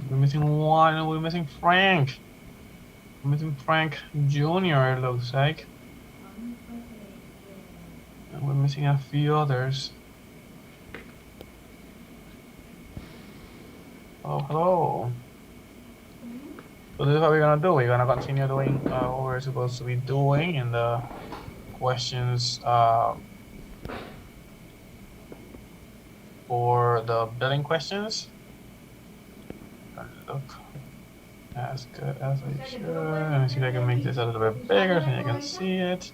We're missing one. We're missing Frank. We're missing Frank Jr., it looks like. And we're missing a few others. Oh, hello. So this is what we're gonna do. We're gonna continue doing what we're supposed to be doing in the questions for the billing questions. Look as good as I should. Let me see if I can make this a little bit bigger so you can see it.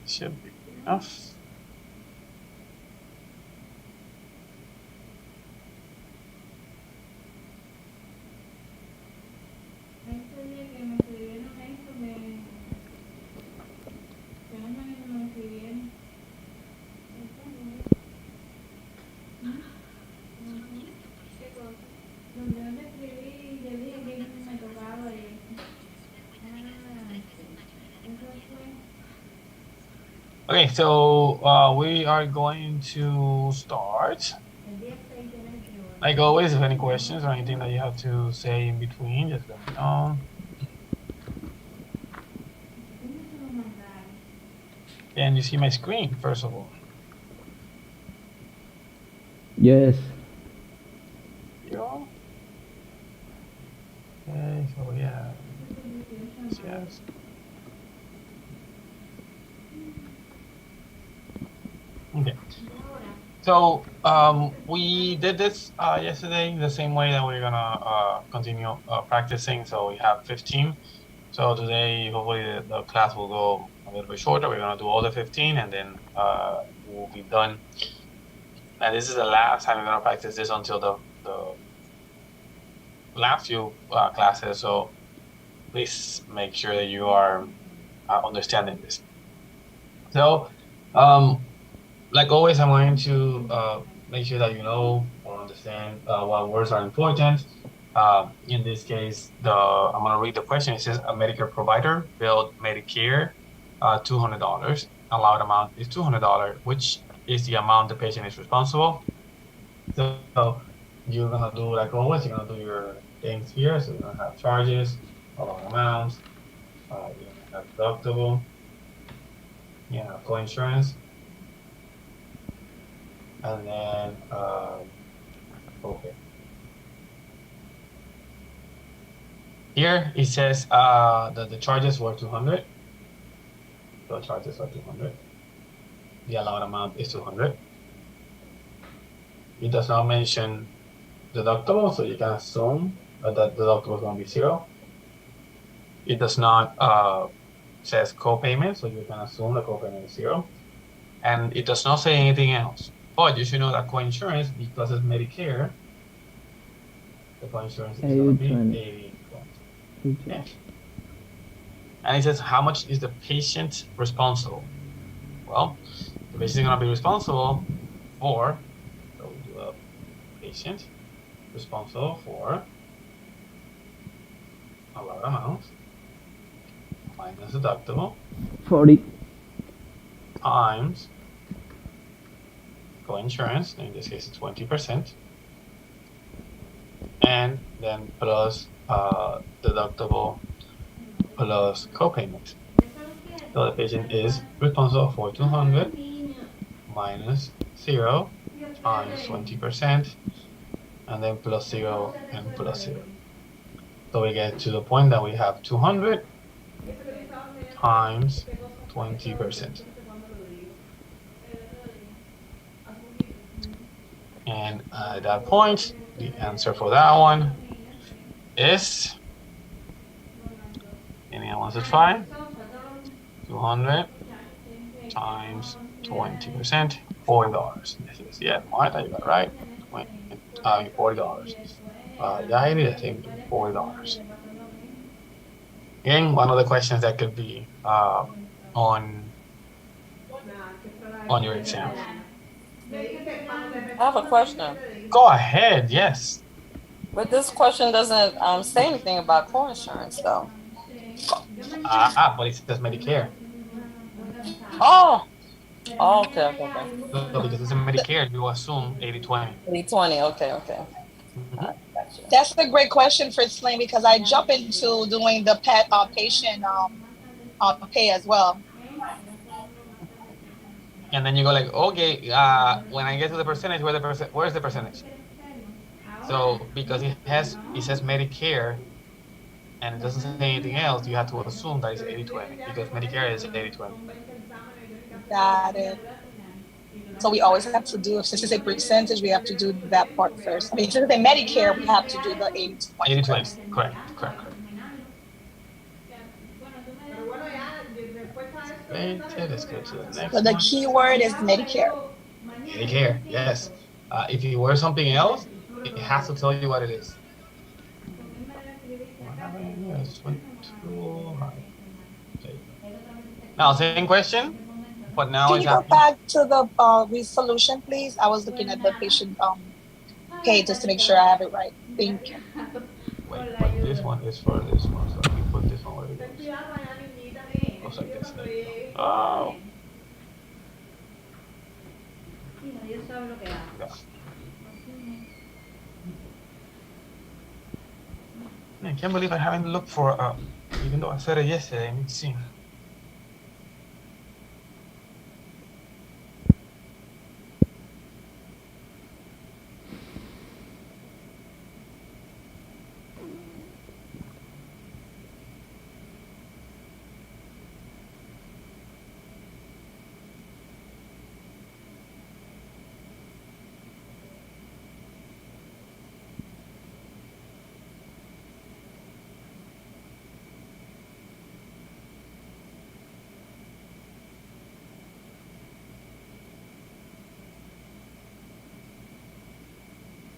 It should be enough. Okay, so we are going to start. Like always, if any questions or anything that you have to say in between, just let me know. Can you see my screen, first of all? Yes. Yeah. Okay, so yeah. Yes. Okay. So we did this yesterday the same way that we're gonna continue practicing. So we have 15. So today, hopefully, the class will go a little bit shorter. We're gonna do all the 15, and then we'll be done. And this is the last time we're gonna practice this until the last few classes. So please make sure that you are understanding this. So, like always, I'm going to make sure that you know or understand what words are important. In this case, I'm going to read the question. It says a Medicare provider billed Medicare $200. Allowed amount is $200, which is the amount the patient is responsible. So you're gonna do like always. You're gonna do your things here. So you're gonna have charges, allowed amounts. You're gonna have deductible. You have co-insurance, and then okay. Here it says that the charges were 200. The charges are 200. The allowed amount is 200. It does not mention deductible, so you can assume that deductible is going to be 0. It does not says copayment, so you can assume the copayment is 0. And it does not say anything else. But you should know that co-insurance, because it's Medicare, the co-insurance is going to be 80. Yeah. And it says, how much is the patient responsible? Well, the patient is going to be responsible for, so we do a patient responsible for allowed amount minus deductible 40 times co-insurance, in this case it's 20%, and then plus deductible plus copayment. So the patient is responsible for 200 minus 0 times 20%, and then plus 0 and plus 0. So we get to the point that we have 200 times 20%. And at that point, the answer for that one is, anyone wants to try? 200 times 20%, $40. This is, yeah, Martha, you got it right. $40. ya it is $40. Again, one of the questions that could be on your exam. I have a question. Go ahead, yes. But this question doesn't say anything about co-insurance, though. But it says Medicare. Oh, oh okay. So because it's a Medicare, you assume 80/20. 20. Okay. Mm-hmm. All right, gotcha. That's a great question, Fritzling, because I jump into doing the patient pay as well. And then you go like, okay, when I get to the percentage, where's the percentage? So because it says Medicare and it doesn't say anything else, you have to assume that it's 80/20 because Medicare is 80/20. Got it. So we always have to do, since it's a percentage, we have to do that part first. I mean, since it's Medicare, we have to do the 80/20 first. Correct. Let's go to the next So the one. key word is Medicare. Medicare, yes. If you wear something else, it has to tell you what it is. Now, same question, but now Can it's you go asking. back to the resolution, please? I was looking at the patient pay just to make sure I have it right. Thank you. Wait, but this one is for this one, so we put this one where it goes. Goes like this. Oh. Yeah. I can't believe I haven't looked for even though I said it yesterday. Let me see.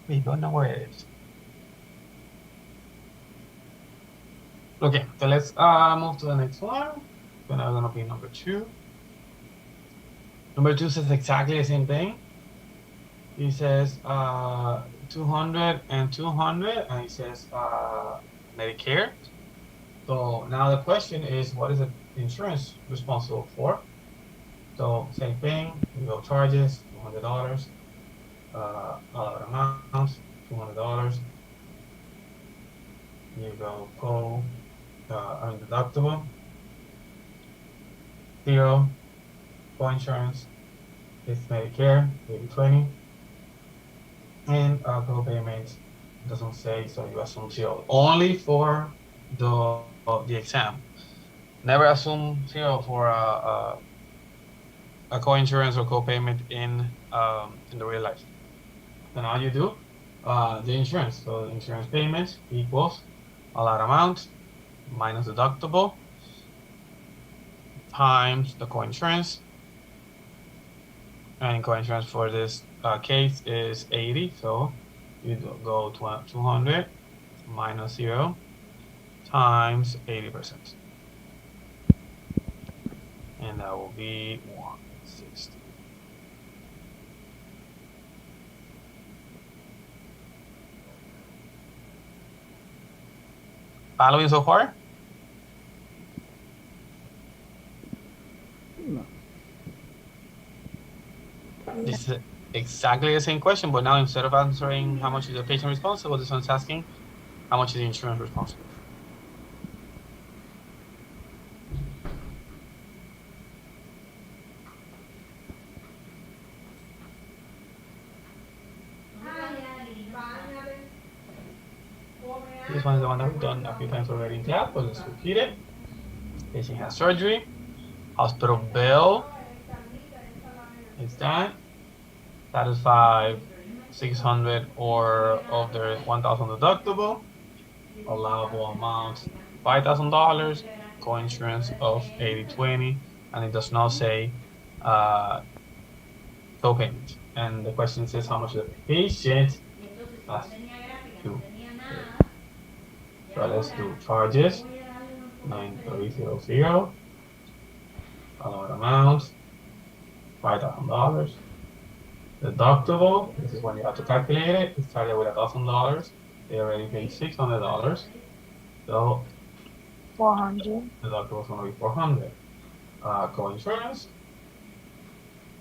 We don't know where it is. Okay, so let's move to the next one. So now gonna be number 2. Number 2 says exactly the same thing. He says 200 and 200, and he says Medicare. So now the question is, what is the insurance responsible for? So same thing, we go charges, $200, dollar amount, $200. You go deductible, 0, co-insurance, it's Medicare, 80/20, and co-payment doesn't say, so you assume 0. Only for the exam. Never assume 0 for a co-insurance or co-payment in the real life. So now you do the insurance. So the insurance payment equals allowed amount minus deductible times the co-insurance. And co-insurance for this case is 80. So you go to 200 minus 0 times 80%. And that will be 160. Following so far? No. This is exactly the same question, but now instead of answering how much is the patient responsible, this one's asking how much is the insurance responsible. This one is the one that we've done a few times already in class, but let's repeat it. Patient has surgery. Hospital bill is that. Satisfy 600 or of their 1,000 deductible. Allowable amount $5,000. Co-insurance of 80/20, and it does not say co-payment. And the question says how much the patient has to So let's do charges, 9300, allowed amount, $5,000. Deductible, this is when you have to calculate it. It started with $1,000. They already paid $600. So 400. deductible is going to be 400. Co-insurance,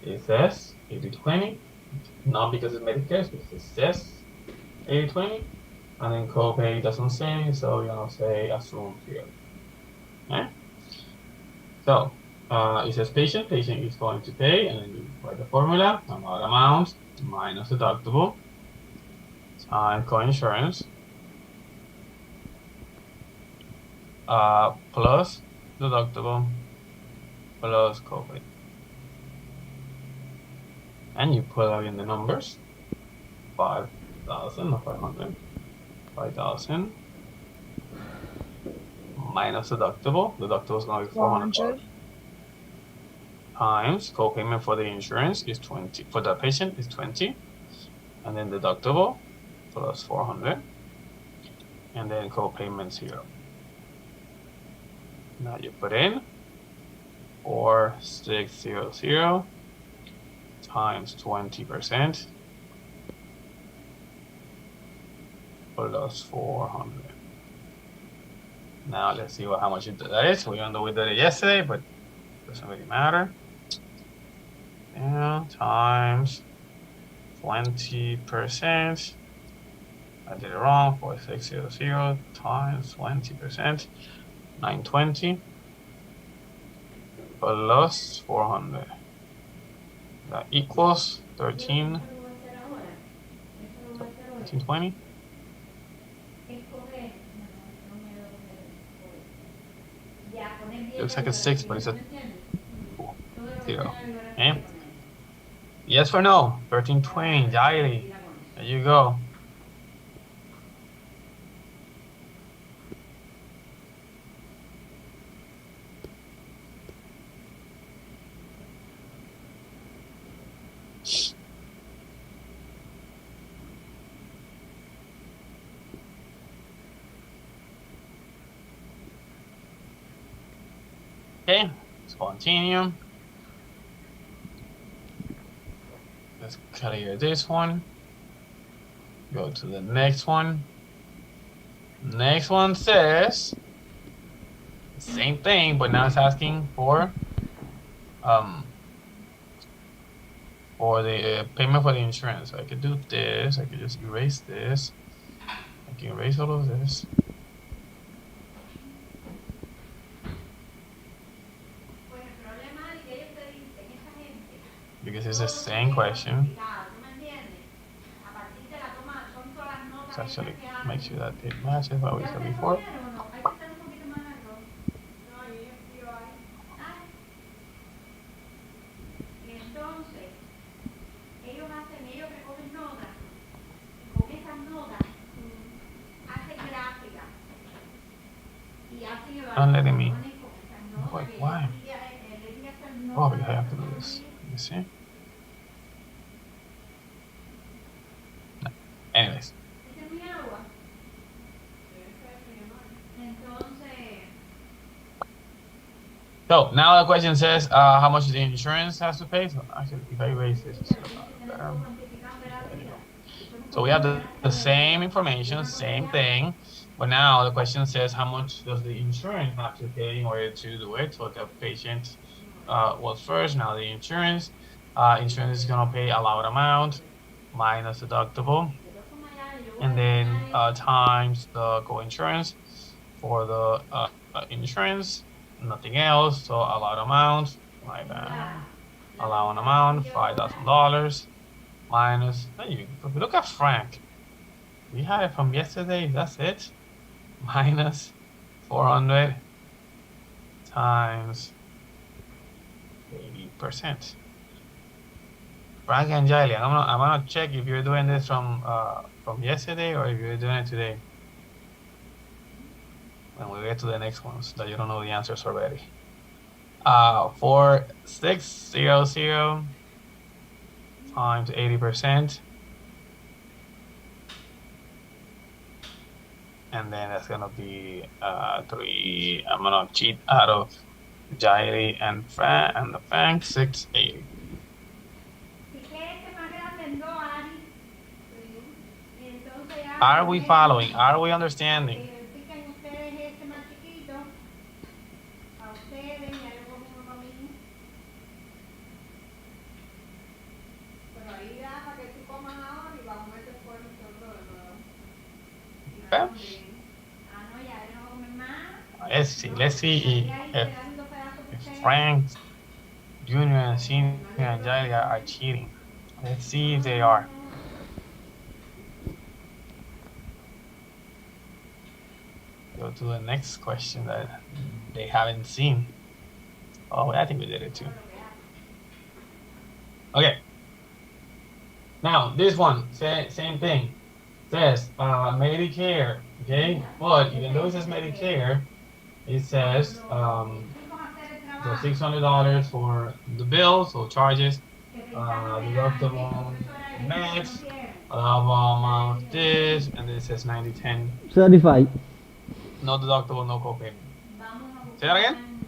it says 80/20, not because it's Medicare, because it says 80/20, and then copay doesn't say, so you're gonna say assume here. Okay? So it says patient is going to pay, and then you write the formula, amount minus deductible times co-insurance plus deductible plus copay. And you plug in the numbers, 5,000 or 500, 5,000 minus deductible. Deductible is going to be 400 times copayment for the insurance is 20, for the patient is 20, and then deductible plus 400, and then copayment 0. Now you put in 4,600 times 20% plus 400. Now let's see how much that is. We did it yesterday, but it doesn't really matter. And times 20%. I did it wrong. 4,600 times 20%. 920 plus 400. That equals 1320. Looks like a 6, but it's a 0. Okay. Yes or no? 1320. Jairi. There you go. Okay, let's continue. Let's clear this one. Go to the next one. Next one says the same thing, but now it's asking for the payment for the insurance. So I could do this. I could just erase this. I can erase all of this. Because it's the same question. Let's actually make sure that it matches what we said before. Not letting me. Wait, why? Oh, because I have to do this. You see? No. Anyways. So now the question says how much the insurance has to pay. So actually, if I erase this, it's better. So we have the same information, same thing, but now the question says how much does the insurance have to pay in order to do it? So the patient was first. Now the insurance is gonna pay allowed amount minus deductible, and then times the co-insurance for the insurance. Nothing else. So allowed amount, my bad. Allowed amount, $5,000 minus. Look at Frank. We had it from yesterday. That's it. Minus 400 times 80%. Frank and Jaili, I'm gonna check if you're doing this from yesterday or if you're doing it today. When we get to the next ones that you don't know the answers already. 4,600 times 80%. and then that's gonna be 3. I'm gonna cheat out of Jairi and the Frank 680. Are we following? Are we understanding? Okay. Let's see if Frank Junior and Senior and Jairi are cheating. Let's see if they are. Go to the next question that they haven't seen. Oh, I think we did it too. Okay. Now this one, same thing. Says Medicare, okay? But even though it says Medicare, it says so $600 for the bill, so charges, deductible, max, allowable amount this, and then it says 90/10. Certified. No deductible, no copayment. Say that again?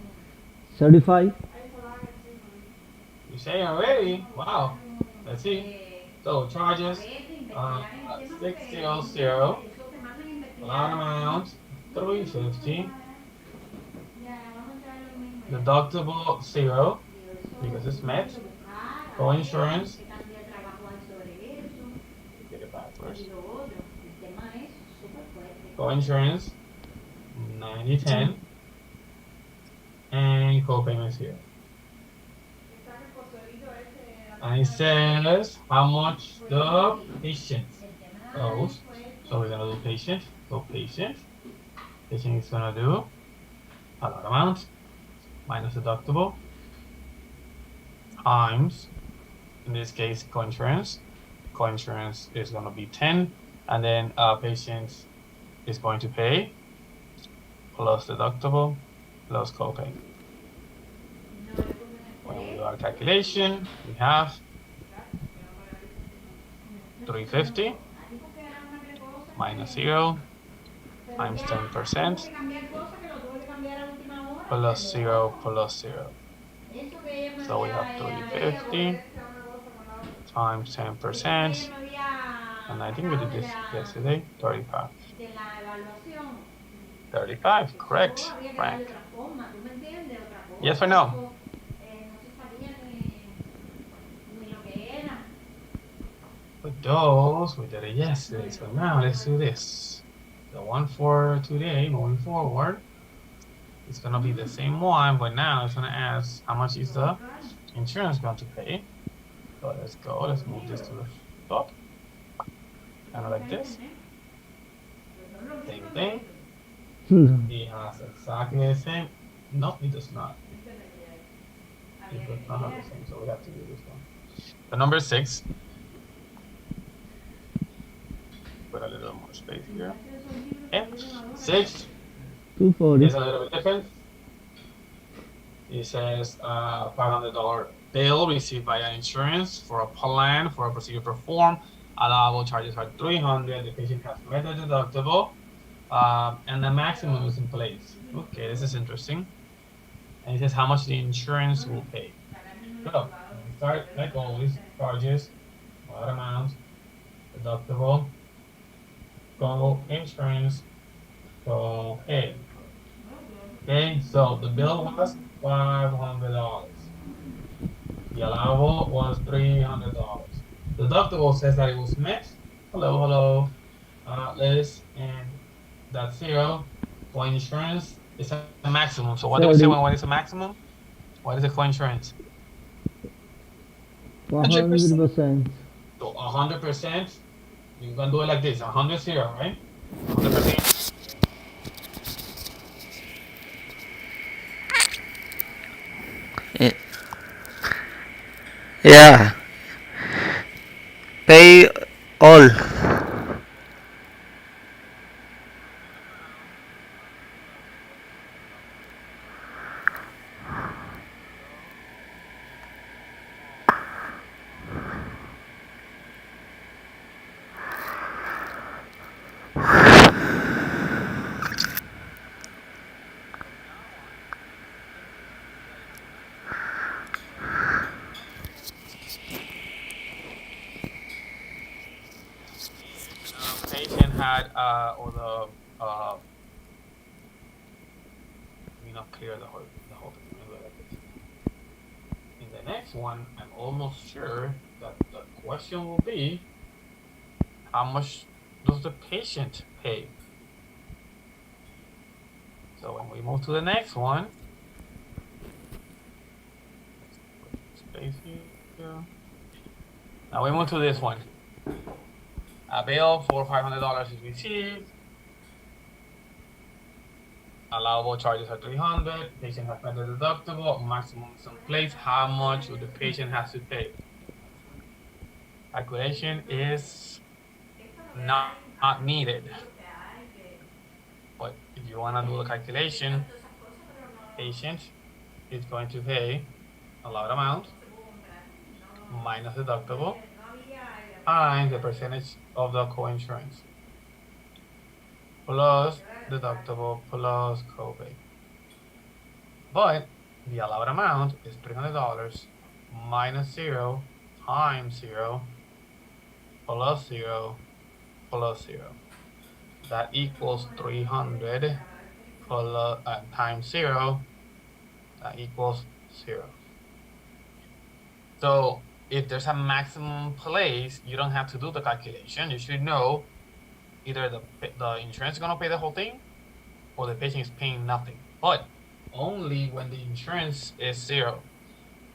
Certified. You say already? Wow. Let's see. So charges, 600, allowed amount, 350. Deductible 0 because it's met. Co-insurance. Get it back first. Co-insurance 90/10 and co-payments here. And it says how much the patient owes. So we're gonna do patient. So patient is gonna do allowed amount minus deductible times, in this case, co-insurance. Co-insurance is going to be 10, and then patient is going to pay plus deductible plus copay. When we do our calculation, we have 350 minus 0 times 10% plus 0 plus 0. So we have 350 times 10%, and I think we did this yesterday, 35. 35, correct, Frank. Yes or no? With those, we did it yesterday, so now let's do this. The one for today, moving forward, it's going to be the same one, but now it's going to ask how much is the insurance going to pay. So let's go, let's move this to the top. Kind of like this. Same thing. He has exactly the same. No, he does not. He does not have the same, so we have to do this one. The number 6. Put a little more space here. Okay. 6 240. is a little bit different. It says $500 bill received by an insurance for a plan for a procedure performed. Allowable charges are $300. The patient has met the deductible, and the maximum is in place. Okay, this is interesting. And it says how much the insurance will pay. So we start like always: charges, allowed amount, deductible, co-insurance, co-pay. Okay, so the bill was $500. The allowable was $300. The deductible says that it was met. Hello, Liz, and that's 0. Co-insurance is a maximum. So what do we say when what is a maximum? What is the co-insurance? 100%. So 100%. You can do it like this: 100 0, right? 100%. Yeah. Pay all. add or the let me not clear the whole thing. Let me look at this. In the next one, I'm almost sure that the question will be, how much does the patient pay? So when we move to the next one, space here. Now we move to this one. A bill for $500 is received. Allowable charges are $300. Patient has met the deductible. Maximum is in place. How much would the patient have to pay? Calculation is not needed. But if you want to do the calculation, patient is going to pay allowed amount minus deductible times the percentage of the co-insurance plus deductible plus copay. But the allowed amount is $300 minus 0 times 0 plus 0 plus 0. That equals 300 times 0. That equals 0. So if there's a maximum place, you don't have to do the calculation. You should know either the insurance is going to pay the whole thing or the patient is paying nothing. But only when the insurance is 0.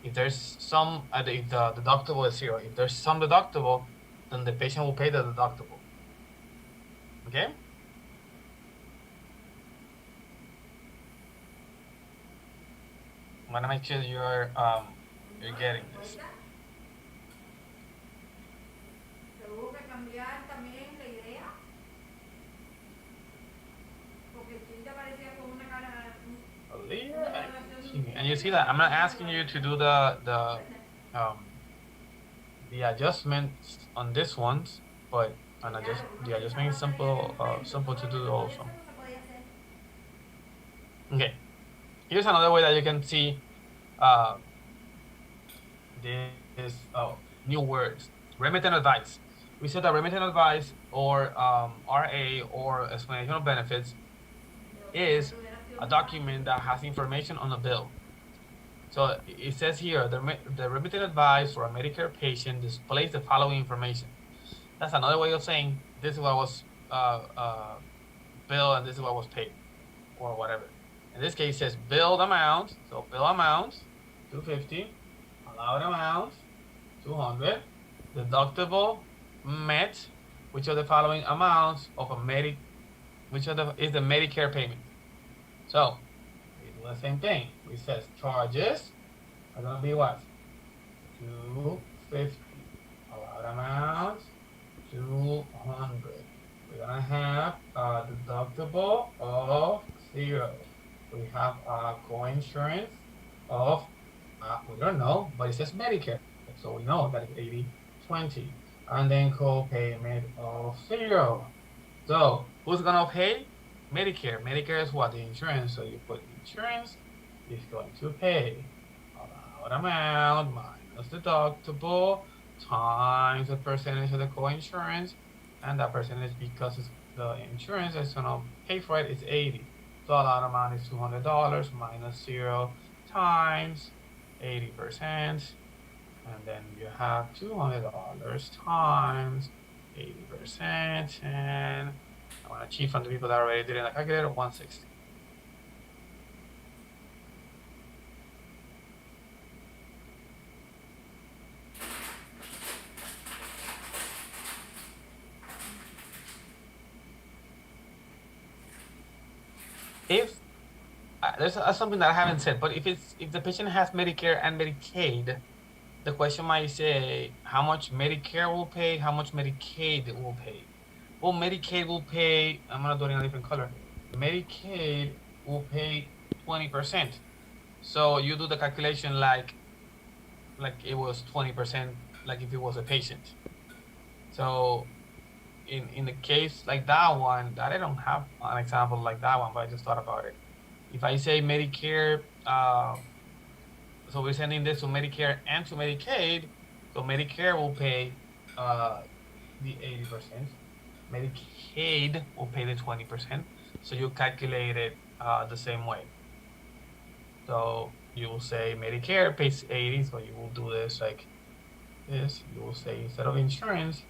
If there's some, if the deductible is 0, if there's some deductible, then the patient will pay the deductible. Okay? I'm gonna make sure you're getting this. And you see that I'm not asking you to do the adjustments on this ones, but the adjustment is simple to do also. Okay, here's another way that you can see this new words. Remittance advice. We said that remittance advice or RA or explanation of benefits is a document that has information on the bill. So it says here, the remittance advice for a Medicare patient displays the following information. That's another way of saying this is what was billed and this is what was paid or whatever. In this case, it says billed amount. So bill amount, $250. Allowed amount, $200. Deductible met. Which of the following amounts of which of is the Medicare payment? So we do the same thing. We says charges are gonna be what? $250. Allowed amount, $200. We're gonna have a deductible of 0. We have a co-insurance of we don't know, but it says Medicare, so we know that it's 80/20, and then co-payment of 0. So who's gonna pay? Medicare. Medicare is what? The insurance. So you put insurance is going to pay allowed amount minus deductible times the percentage of the co-insurance, and that percentage, because it's the insurance is gonna pay for it, is 80. So allowed amount is $200 minus 0 times 80%, and then you have $200 times 80%, and I want to cheat from the people that already did it in the calculator, 160. If there's something that I haven't said, but if the patient has Medicare and Medicaid, the question might say how much Medicare will pay, how much Medicaid will pay. Well, Medicaid will pay, I'm gonna do it in a different color. Medicaid will pay 20%. So you do the calculation like it was 20%, like if it was a patient. So in the case like that one, that I don't have an example like that one, but I just thought about it. If I say Medicare, so we're sending this to Medicare and to Medicaid, so Medicare will pay the 80%, Medicaid will pay the 20%. So you calculate it the same way. So you will say Medicare pays 80, so you will do this like this. You will say instead of insurance,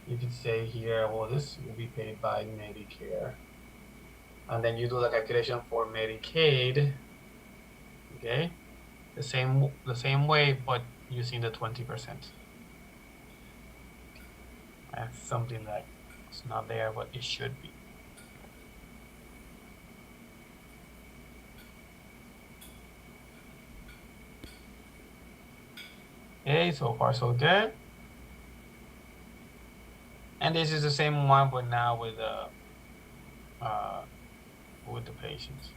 you could say here, well, this will be paid by Medicare. And then you do the calculation for Medicaid, okay? The same way, but using the 20%. That's something that it's not there, but it should be. Okay, so far so good. And this is the same one, but now with the patients.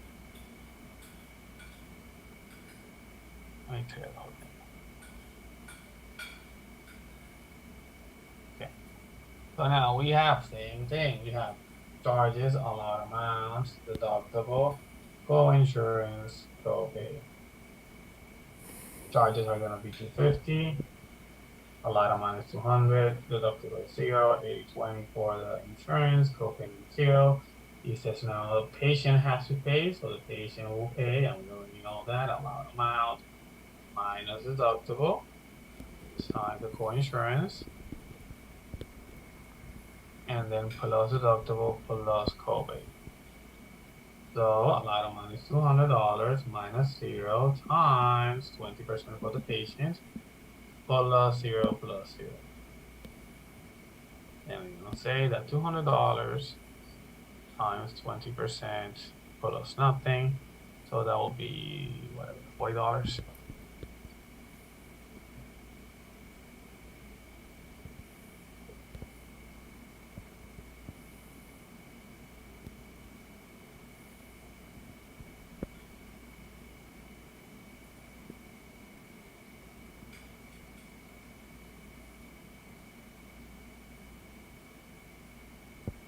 Let me clear the whole thing. Okay. So now we have same thing. We have charges, allowed amounts, deductible, co-insurance, co-pay. Charges are gonna be $250. Allowed amount is $200. Deductible is $0. 80/20 for the insurance. Co-payment $0. It says now the patient has to pay, so the patient will pay, and we already know that. Allowed amount minus deductible times the co-insurance, and then plus deductible plus copay. So allowed amount is $200 minus 0 times 20% for the patient plus 0 plus 0. And we're gonna say that $200 times 20% plus nothing. So that will be whatever, $40.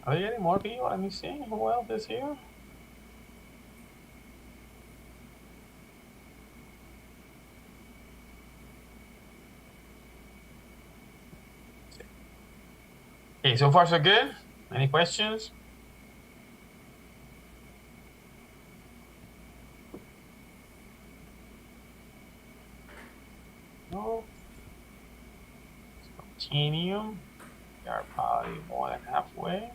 Are there any more people? Let me see who else is here. Okay, so far so good. Any questions? No. Let's continue. We are probably more than halfway.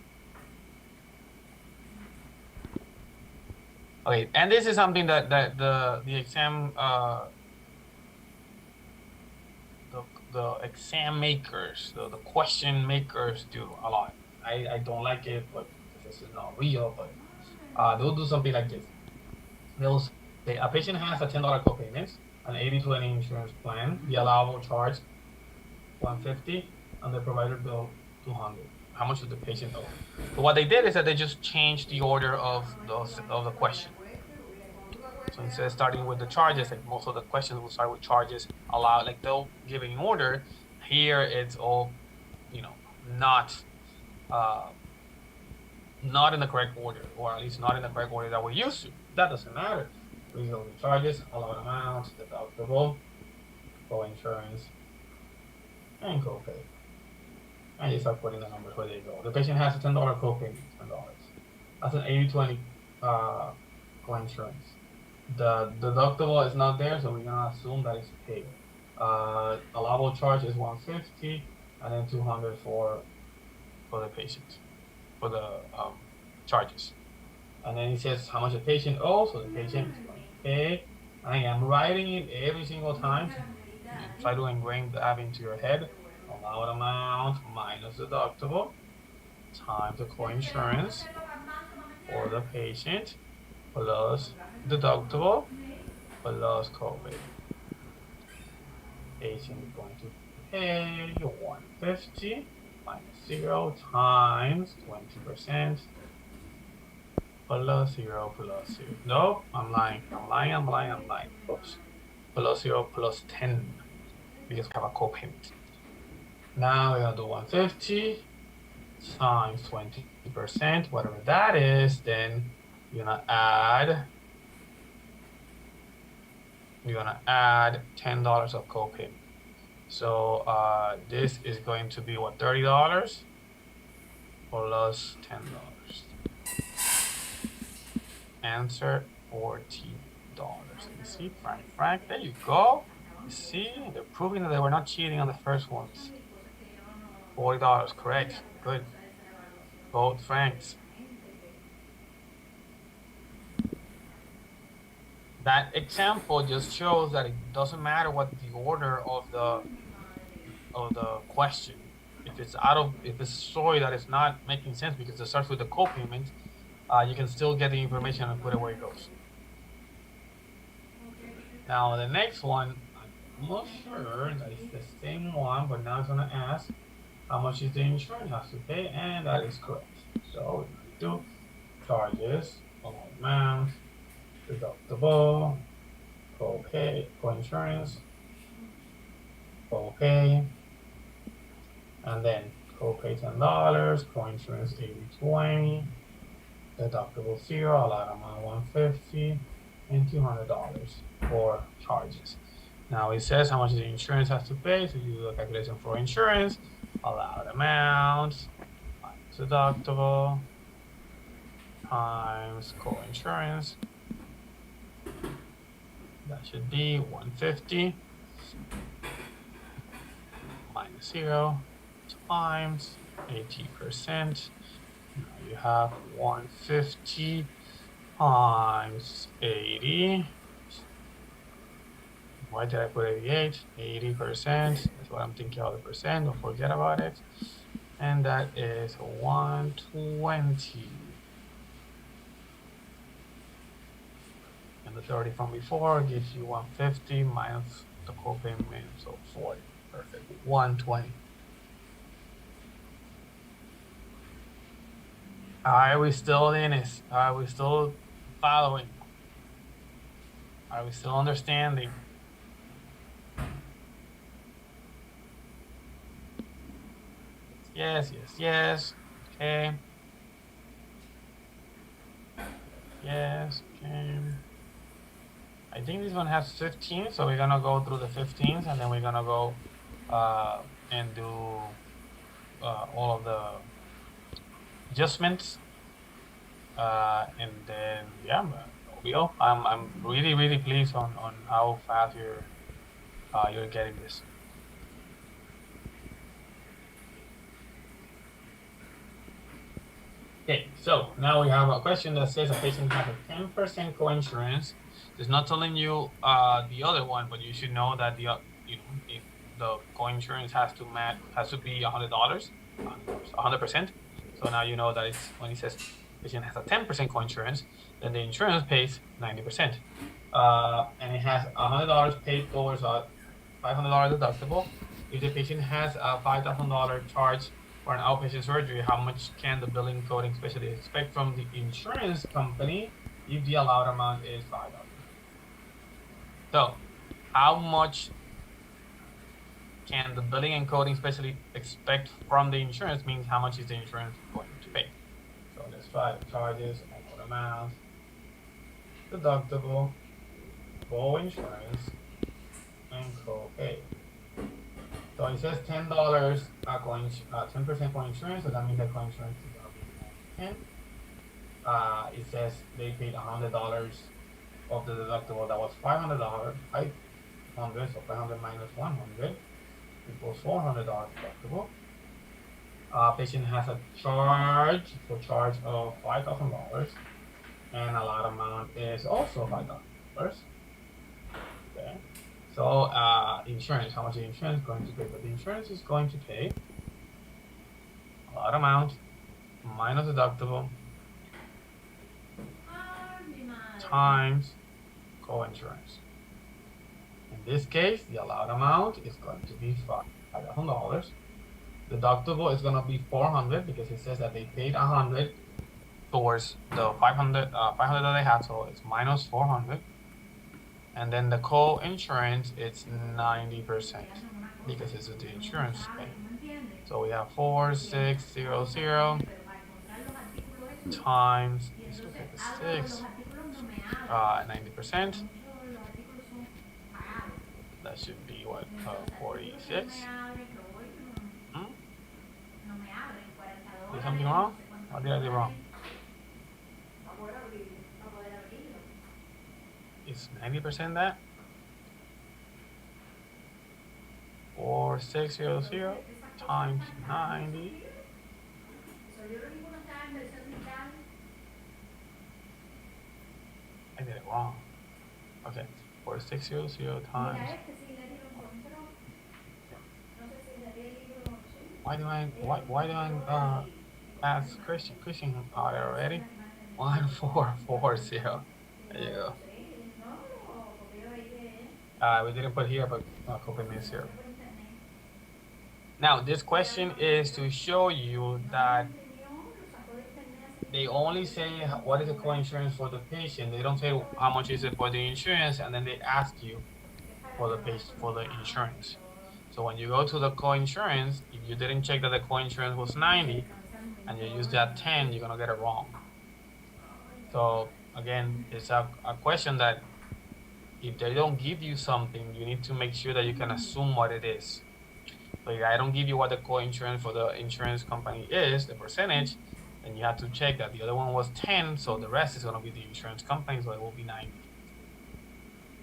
Okay, and this is something that the exam the exam makers, the question makers do a lot. I don't like it, but this is not real. But they'll do something like this. They'll say a patient has a $10 copayment, an 80/20 insurance plan. The allowable charge $150, and the provider bill $200. How much does the patient owe? So what they did is that they just changed the order of the question. So instead of starting with the charges, like most of the questions will start with charges, allowed, like they'll give it in order. Here it's all, not in the correct order, or at least not in the correct order that we're used to. That doesn't matter. We go with charges, allowed amounts, deductible, co-insurance, and copay. And you start putting the numbers where they go. The patient has a $10 copay, $10. That's an 80/20 co-insurance. The deductible is not there, so we're gonna assume that it's paid. Allowable charge is $150, and then $200 for the patient, for the charges. And then it says how much the patient owes, so the patient is going to pay. I am writing it every single time. So you try to ingrain that into your head. Allowed amount minus deductible times the co-insurance for the patient plus deductible plus copay. Patient is going to pay $150 minus 0 times 20% plus 0 plus 0. No, I'm lying. Oops. Plus 0 plus 10 because we have a copayment. Now we're gonna do 150 times 20%, whatever that is. Then you're gonna add $10 of copayment. So this is going to be what, $30? plus $10. Answer $40. You see, Frank, there you go. You see, they're proving that they were not cheating on the first ones. $40, correct, good. Both Franks. That example just shows that it doesn't matter what the order of the question. If it's a story that is not making sense because it starts with the co-payment, you can still get the information and put it where it goes. Now the next one, I'm almost sure that it's the same one, but now it's gonna ask how much is the insurance has to pay, and that is correct. So we do charges, amount, deductible, co-pay, co-insurance, co-pay, and then co-pay $10, co-insurance $80.20, deductible 0, allowed amount $150, and $200 for charges. Now it says how much the insurance has to pay, so you do the calculation for insurance, allowed amount, minus deductible, times co-insurance. That should be 150 minus 0 times 80%. Now you have 150 times 80. Why did I put 88? 80%. That's what I'm thinking of the percent. Don't forget about it. And that is 120. And the 30 from before gives you 150 minus the co-payment, so 40. Perfect. 120. Are we still in this? Are we still following? Are we still understanding? Yes. Okay. Yes, okay. I think this one has 15, so we're gonna go through the 15s, and then we're gonna go and do all of the adjustments, and then yeah, we go. I'm really pleased on how fast you're getting this. Okay, so now we have a question that says a patient has a 10% co-insurance. It's not telling you the other one, but you should know that if the co-insurance has to be $100, 100%. So now you know that it's when it says patient has a 10% co-insurance, then the insurance pays 90%, and it has $100 paid towards a $500 deductible. If the patient has a $5,000 charge for an outpatient surgery, how much can the billing coding specialist expect from the insurance company if the allowed amount is $5,000? So, how much can the billing and coding specialist expect from the insurance means how much is the insurance going to pay? So let's try charges, amount, deductible, co-insurance, and co-pay. So it says $10 10% co-insurance, so that means that co-insurance is going to be 10. It says they paid $100 of the deductible. That was $500, 500, so 500 minus 100 equals $400 deductible. Patient has a charge of $5,000, and allowed amount is also $5,000. Okay. So insurance, how much is the insurance going to pay? But the insurance is going to pay allowed amount minus deductible times co-insurance. In this case, the allowed amount is going to be $5,000. Deductible is going to be $400 because it says that they paid $100 towards the $500 that they had, so it's minus $400. And then the co-insurance, it's 90% because it's the insurance pay. So we have 4,600 times, let's look at the 6, 90%. That should be what, 46? Did something wrong? What did I do wrong? Is 90% that? 4600 times 90. I did it wrong. Okay, 4600 times. Why do I ask Christian? Christian already? 1440. There you go. We didn't put here, but copy means here. Now, this question is to show you that they only say what is the co-insurance for the patient. They don't say how much is it for the insurance, and then they ask you for the patient, for the insurance. So when you go to the co-insurance, if you didn't check that the co-insurance was 90 and you use that 10, you're gonna get it wrong. So again, it's a question that if they don't give you something, you need to make sure that you can assume what it is. So if I don't give you what the co-insurance for the insurance company is, the percentage, then you have to check that the other one was 10, so the rest is gonna be the insurance company, so it will be 90.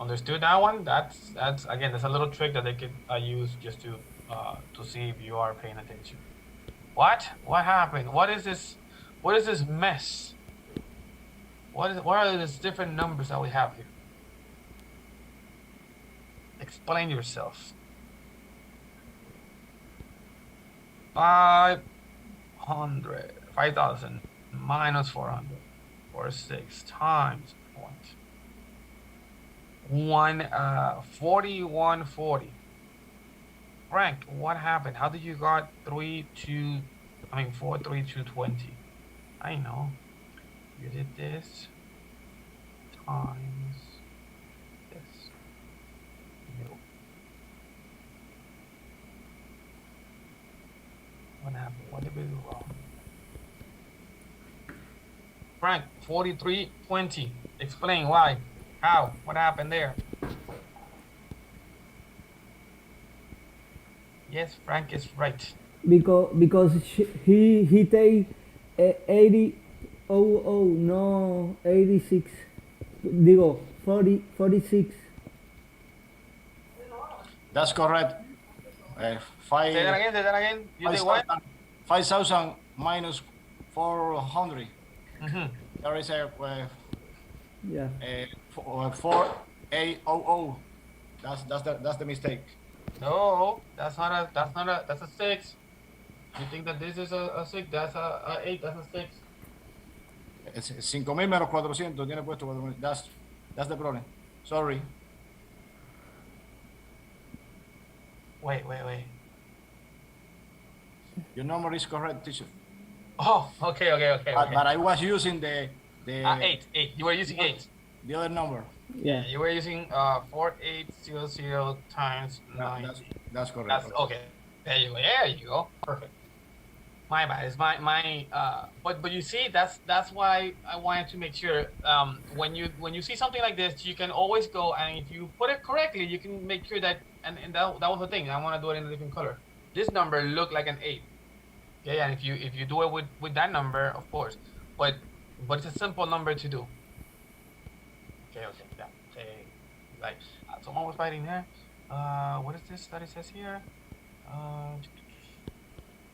Understood that one? That's again, that's a little trick that they could use just to see if you are paying attention. What happened? What is this mess? What are these different numbers that we have here? Explain yourself. 5,000 minus 400 or 6 times 4140. Frank, what happened? How did you got 43220? I know. You did this times this. No. What happened? What did we do wrong? Frank, 4320. Explain why. How? What happened there? Yes, Frank is right. Because he take 80. Oh, no, 86. Digo, 46. That's correct. Say that again. You did what? 5,000 minus 400. There is a 4800. That's the mistake. No, that's a 6. You think that this is a 6? That's a 8. That's a 6. Es 5,000 menos 400. Tiene puesto 4,000. That's the problem. Sorry. Wait. Your number is correct, teacher. Oh, okay. But I was using the 8. You were using 8. The other number. Yeah. You were using 4800 times 90. That's correct. That's okay. There you go. Perfect. My bad. It's my but you see, that's why I wanted to make sure when you see something like this, you can always go, and if you put it correctly, you can make sure that and that was the thing. I want to do it in a different color. This number looked like an 8. Okay, and if you do it with that number, of course, but it's a simple number to do. Okay, yeah. Okay, like someone was writing there. What is this that it says here?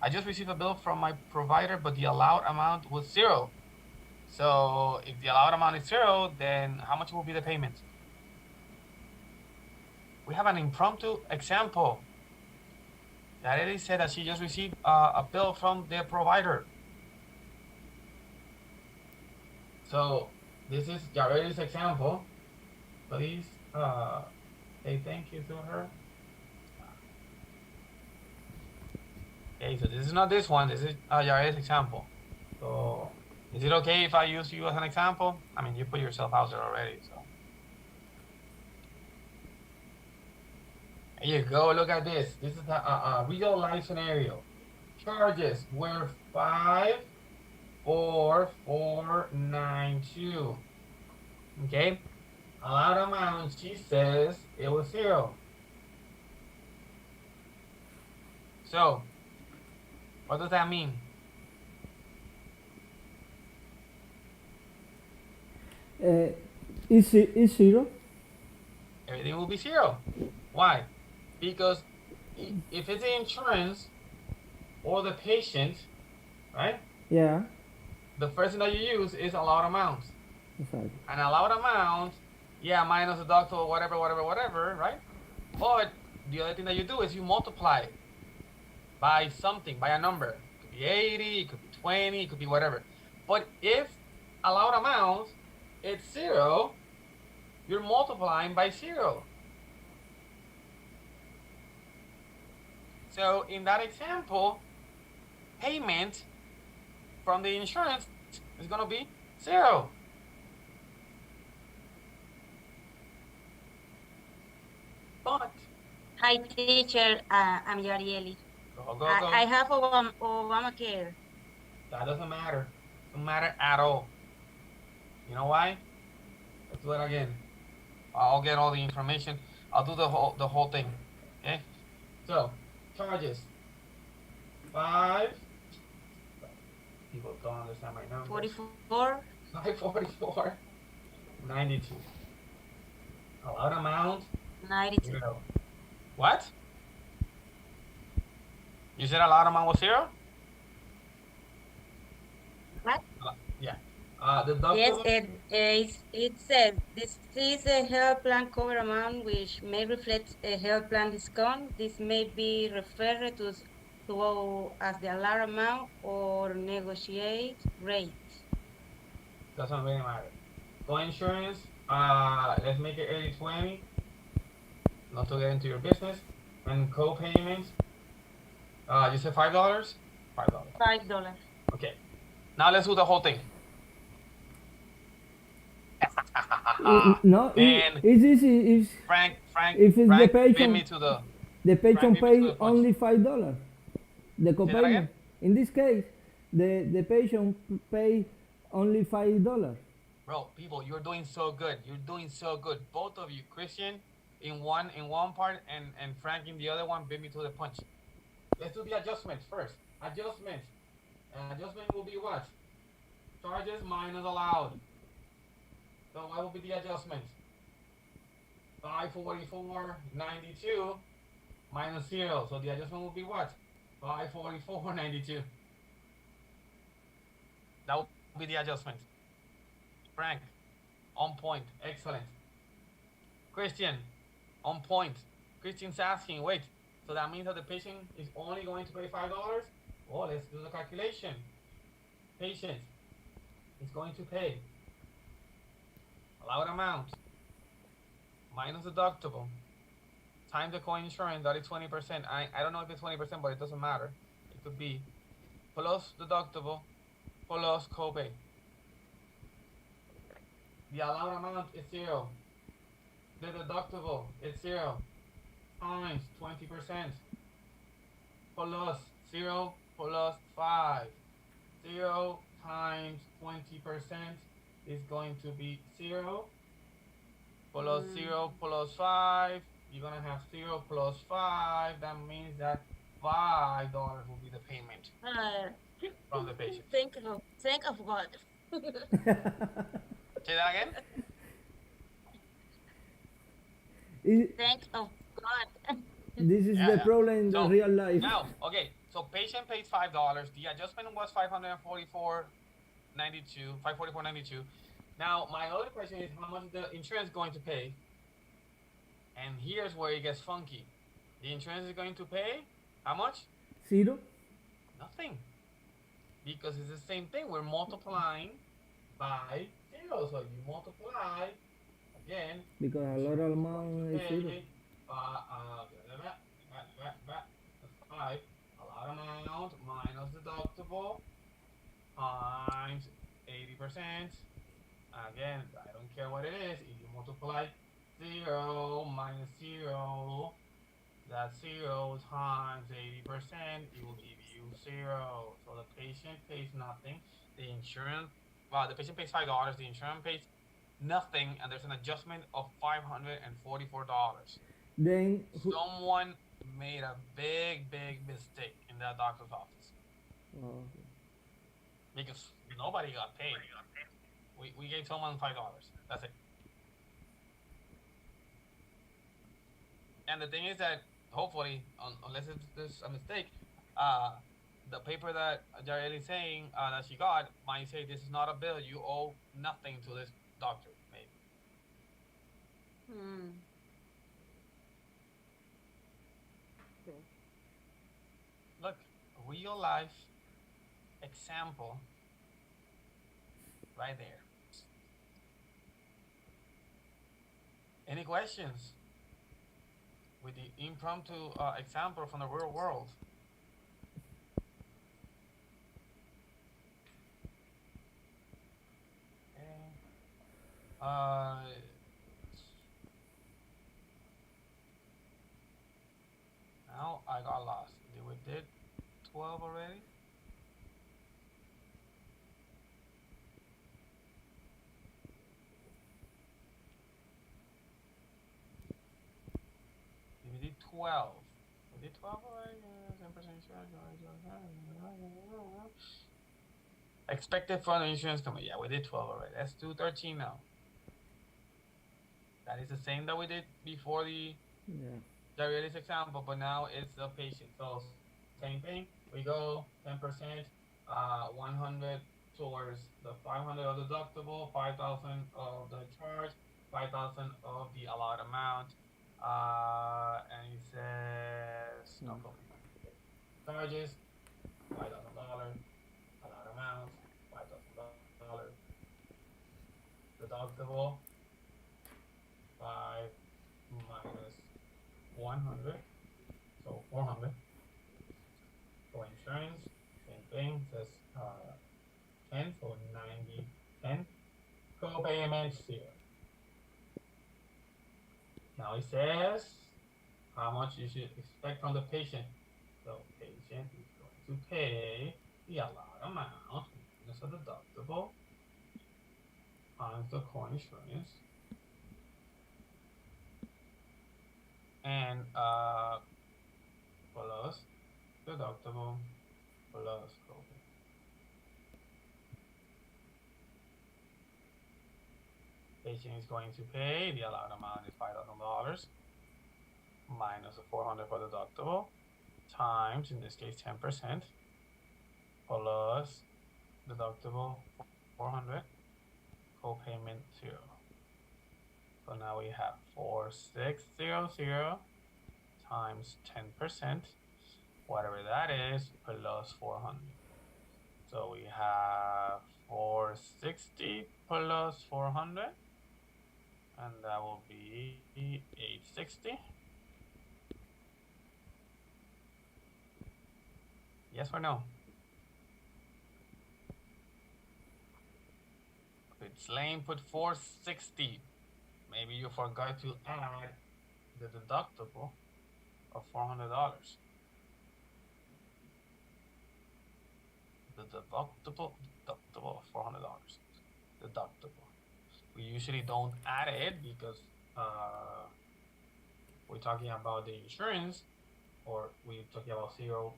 I just received a bill from my provider, but the allowed amount was 0. So if the allowed amount is 0, then how much will be the payment? We have an impromptu example. That lady said that she just received a bill from their provider. So this is Yareli's example. Please say thank you to her. Okay, so this is not this one. This is Yareli's example. So is it okay if I use you as an example? I mean, you put yourself out there already, so. There you go. Look at this. This is a real life scenario. Charges were 54492. Okay. Allowed amount, she says it was 0. So, what does that mean? Is zero? Everything will be zero. Why? Because if it's the insurance or the patient, right? Yeah. The first thing that you use is allowed amount. Exactly. An allowed amount, yeah, minus deductible, whatever, right? But the other thing that you do is you multiply it by something, by a number. It could be 80, it could be 20, it could be whatever. But if allowed amount, it's zero, you're multiplying by zero. So in that example, payment from the insurance is going to be zero. But Hi, teacher. I'm Yarieli. go. I have Obamacare. That doesn't matter. Doesn't matter at all. You know why? Let's do it again. I'll get all the information. I'll do the whole thing. Okay. So charges 5. People don't understand my numbers. 44. 544.92. Allowed amount 92. 0. What? You said allowed amount was 0? What? Yeah. Yes, Deductible. it said this is a health plan cover amount which may reflect a health plan discount. This may be referred to as the alarm amount or negotiate rate. Doesn't really matter. Co-insurance, let's make it 80/20. Not to get into your business. And co-payments, you said $5? $5. $5. Okay. Now let's do the whole thing. No, Man. it's easy. If Frank, if it's the bring patient, me to the. the patient Frank, pay beat me to the punch. only $5. The Say that copayment. again? In this case, the patient pay only $5. Bro, people, you're doing so good. You're doing so good. Both of you, Christian in one part and Frank in the other one, beat me to the punch. Let's do the adjustments first. Adjustment. Adjustment will be what? Charges minus allowed. So what will be the adjustment? 544.92 minus 0. So the adjustment will be what? 544.92. That will be the adjustment. Frank, on point. Excellent. Christian, on point. Christian's asking, wait, so that means that the patient is only going to pay $5? Oh, let's do the calculation. Patient is going to pay allowed amount minus deductible times the co-insurance, that is 20%. I don't know if it's 20%, but it doesn't matter. It could be plus deductible plus copay. The allowed amount is 0. The deductible is 0 times 20% plus 0 plus 5. 0 times 20% is going to be 0 plus 0 plus 5. You're gonna have 0 plus 5. That means that $5 will be the payment from the patient. Think of God. Say that again. Think of God. This is the problem in the real life. Now, okay, so patient pays $5. The adjustment was $544.92. Now, my other question is how much is the insurance going to pay? And here's where it gets funky. The insurance is going to pay how much? 0. Nothing. Because it's the same thing. We're multiplying by 0. So you multiply again. Because a lot of amount is 0. 5. Allowed amount minus deductible times 80%. Again, I don't care what it is. If you multiply 0 minus 0, that's 0 times 80%, it will give you 0. So the patient pays nothing. The insurance, the patient pays $5. The insurance pays nothing, and there's an adjustment of $544. Then Someone made a big mistake in that doctor's office. okay. Because nobody got paid. We gave someone $5. That's it. And the thing is that hopefully, unless there's a mistake, the paper that Jariel is saying that she got might say this is not a bill. You owe nothing to this doctor, maybe. Okay. Look, real life example right there. Any questions with the impromptu example from the real world? Okay. Now I got lost. We did 12 already? We did 12. We did 12 already? 10% insurance. Expected from the insurance company. Yeah, we did 12 already. Let's do 13 now. That is the same that we did before the Jariel's example, but now it's the patient. So same thing. We go 10%, 100 towards the 500 of the deductible, 5,000 of the charge, 5,000 of the allowed amount. And he says no copay. Charges, $5,000. Allowed amount, $5,000. Deductible, 5 minus 100, so 400. For insurance, same thing, says 10, so 90, 10. Co-payment 0. Now it says how much you should expect from the patient. So patient is going to pay the allowed amount minus a deductible times the core insurance. And plus deductible plus copay. Patient is going to pay the allowed amount is $5,000 minus the 400 for deductible times, in this case, 10% plus deductible 400, copayment 0. So now we have 4,600 times 10%, whatever that is, plus 400. So we have 460 plus 400, and that will be 860. Yes or no? It's lame, put 460. Maybe you forgot to add the deductible of $400. The deductible of $400. Deductible. We usually don't add it because we're talking about the insurance, or we're talking about 0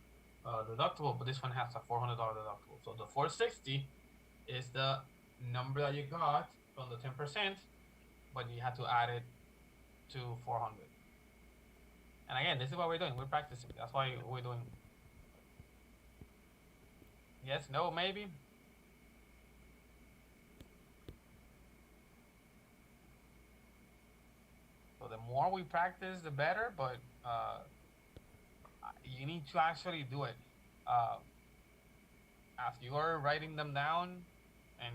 deductible, but this one has a $400 deductible. So the 460 is the number that you got from the 10%, but you had to add it to 400. And again, this is what we're doing. We're practicing. That's why we're doing. Yes, no, maybe. So the more we practice, the better, but you need to actually do it. As you are writing them down and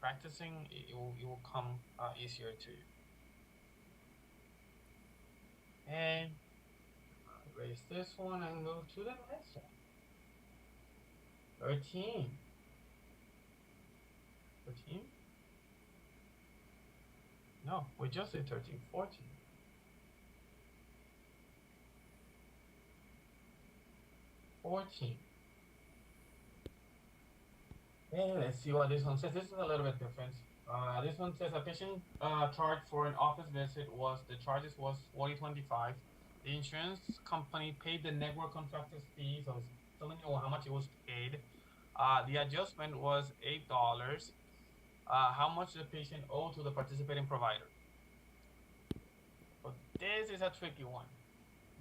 practicing, it will come easier to you. And erase this one and go to the next one. 13. 13? No, we just did 13. 14. 14. Okay, let's see what this one says. This is a little bit different. This one says a patient charge for an office visit the charges was $40.25. The insurance company paid the network contractor's fee, so it's telling you how much it was paid. The adjustment was $8. how much the patient owed to the participating provider. But this is a tricky one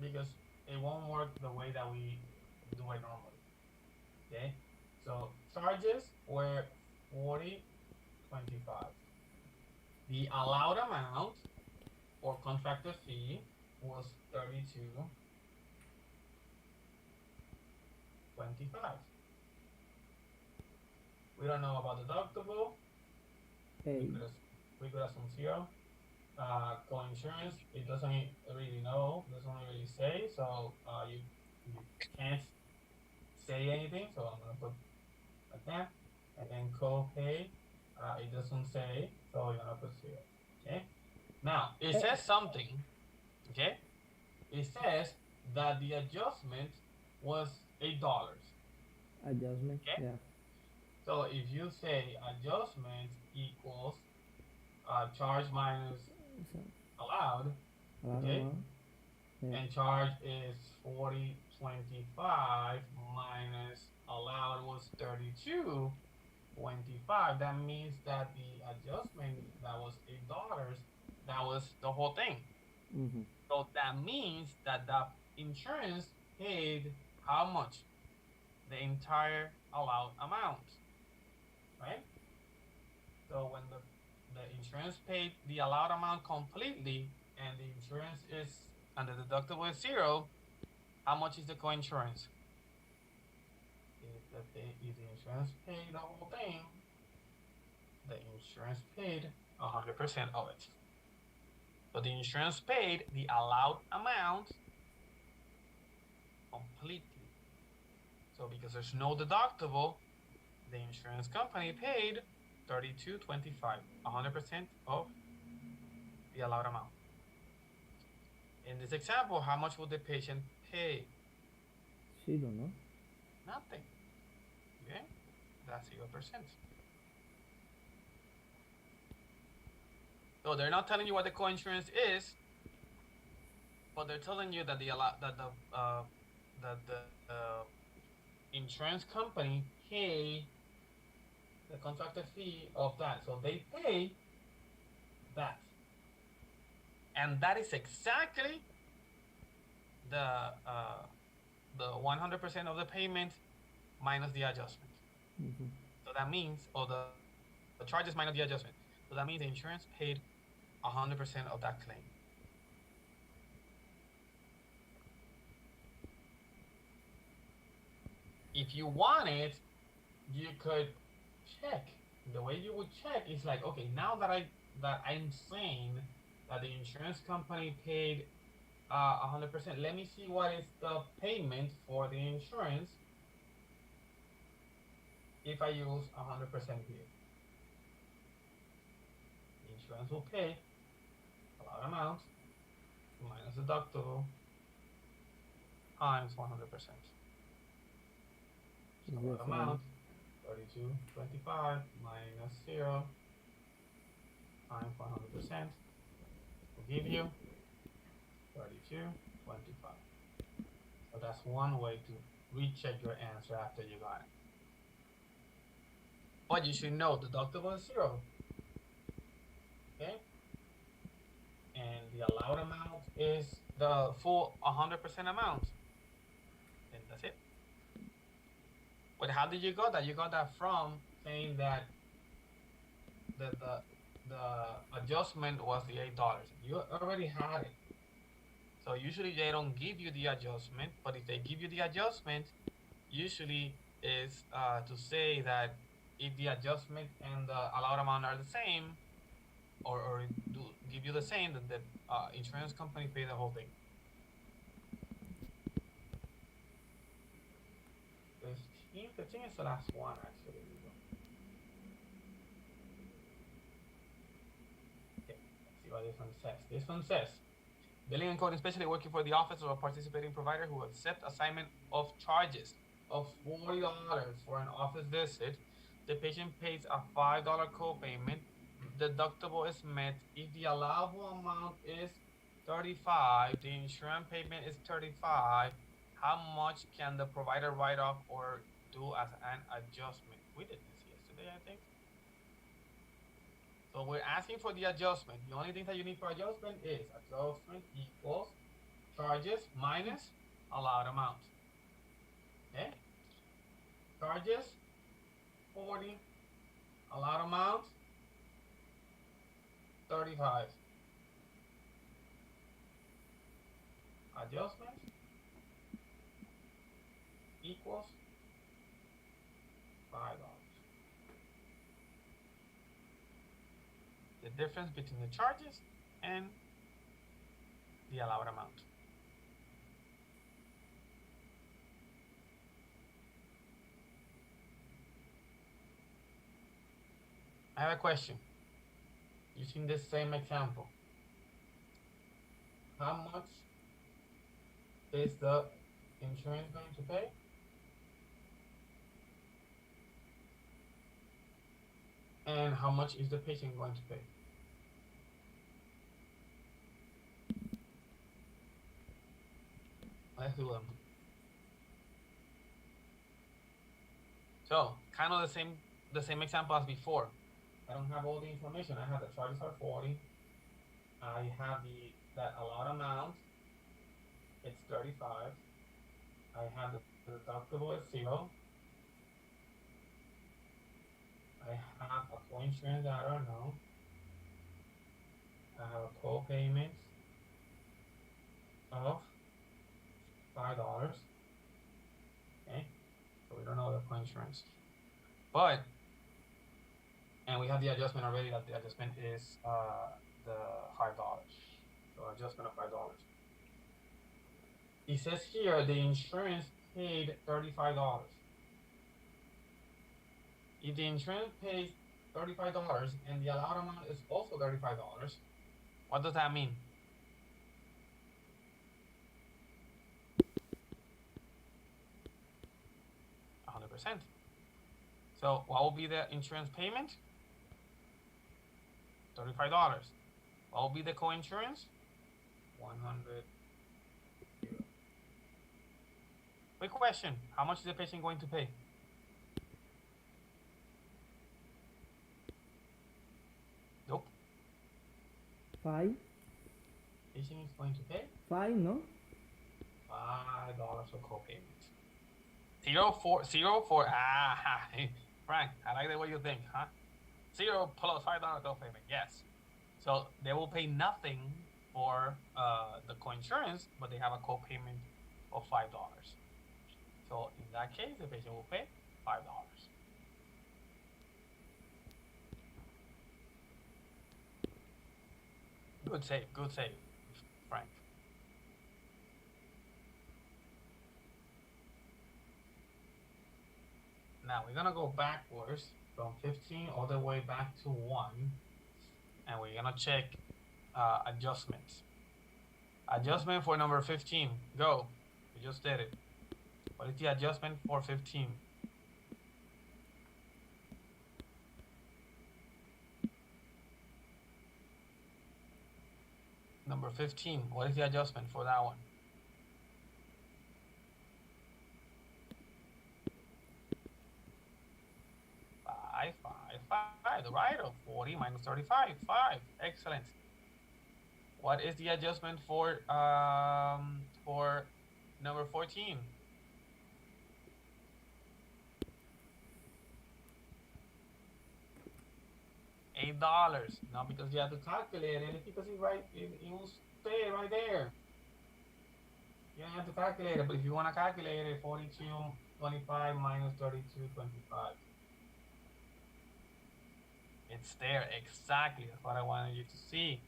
because it won't work the way that we do it normally. Okay, so charges were 40.25. The allowed amount or contractor fee was 32.25. We don't know about deductible. A. We could assume 0. Co-insurance, it doesn't really know, doesn't really say, so you can't say anything, so I'm gonna put like that. And then co-pay, it doesn't say, so you're gonna put 0. Okay. Now it says something. Okay. It says that the adjustment was $8. Adjustment. Okay. Yeah. So if you say adjustment equals charge minus So, allowed, okay, yeah. and charge is 40.25 minus allowed was 32.25. That means that the adjustment that was $8, that was the whole thing. Mm-hmm. So that means that the insurance paid how much? The entire allowed amount, right? So when the insurance paid the allowed amount completely and the insurance is and the deductible is 0, how much is the co-insurance? If the insurance paid the whole thing, the insurance paid 100% of it. So the insurance paid the allowed amount completely. So because there's no deductible, the insurance company paid $32.25, 100% of the allowed amount. In this example, how much would the patient pay? She don't know. Nothing. Okay, that's 0%. So they're not telling you what the co-insurance is, but they're telling you that the insurance company pay the contractor fee of that. So they pay that, and that is exactly the 100% of the payment minus the adjustment. Mm-hmm. So that means, or the charges minus the adjustment. So that means the insurance paid 100% of that claim. If you want it, you could check. The way you would check is like, okay, now that I'm saying that the insurance company paid 100%, let me see what is the payment for the insurance if I use 100% here. The insurance will pay allowed amount minus deductible times 100%. So allowed amount 32.25 minus 0 times 100% will give you 32.25. So that's one way to recheck your answer after you got it. But you should know deductible is 0. Okay? And the allowed amount is the full 100% amount. And that's it. But how did you got that? You got that from saying that the adjustment was the $8. You already had it. So usually they don't give you the adjustment, but if they give you the adjustment, usually is to say that if the adjustment and the allowed amount are the same, or do give you the same, then the insurance company pay the whole thing. 15 is the last one, actually. Okay, let's see what this one says. This one says, billing and coding specialist working for the office of a participating provider who accept assignment of charges of $40 for an office visit. The patient pays a $5 copayment. Deductible is met if the allowable amount is $35. The insurance payment is $35. How much can the provider write off or do as an adjustment? We did this yesterday, I think. So we're asking for the adjustment. The only thing that you need for adjustment is adjustment equals charges minus allowed amount. Okay? Charges, 40. Allowed amount, 35. Adjustment equals $5. The difference between the charges and the allowed amount. I have a question. Using this same example, how much is the insurance going to pay? And how much is the patient going to pay? Let's do them. So kind of the same example as before. I don't have all the information. I have the charges are 40. I have that allowed amount. It's 35. I have the deductible is 0. I have a co-insurance that I don't know. I have a co-payment of $5. Okay, so we don't know the co-insurance, and we have the adjustment already. That the adjustment is the $5. So adjustment of $5. It says here the insurance paid $35. If the insurance pays $35 and the allowed amount is also $35, what does that mean? %. So what will be the insurance payment? $35. What will be the co-insurance? 100. Quick question. How much is the patient going to pay? Nope. 5. Patient is going to pay 5, no? $5 for co-payment. 0 for Frank, I like the way you think, huh? 0 plus $5 co-payment, yes. So they will pay nothing for the co-insurance, but they have a co-payment of $5. So in that case, the patient will pay $5. Good save, Frank. Now we're gonna go backwards from 15 all the way back to 1, and we're gonna check adjustments. Adjustment for number 15, go. We just did it. What is the adjustment for 15? Number 15, what is the adjustment for that one? Five, right? Of 40 minus 35, 5. Excellent. What is the adjustment for number 14? $8. Not because you have to calculate it, it's because it's right. It will stay right there. You don't have to calculate it, but if you want to calculate it, 42.25 minus 32.25. It's there exactly. That's what I wanted you to see.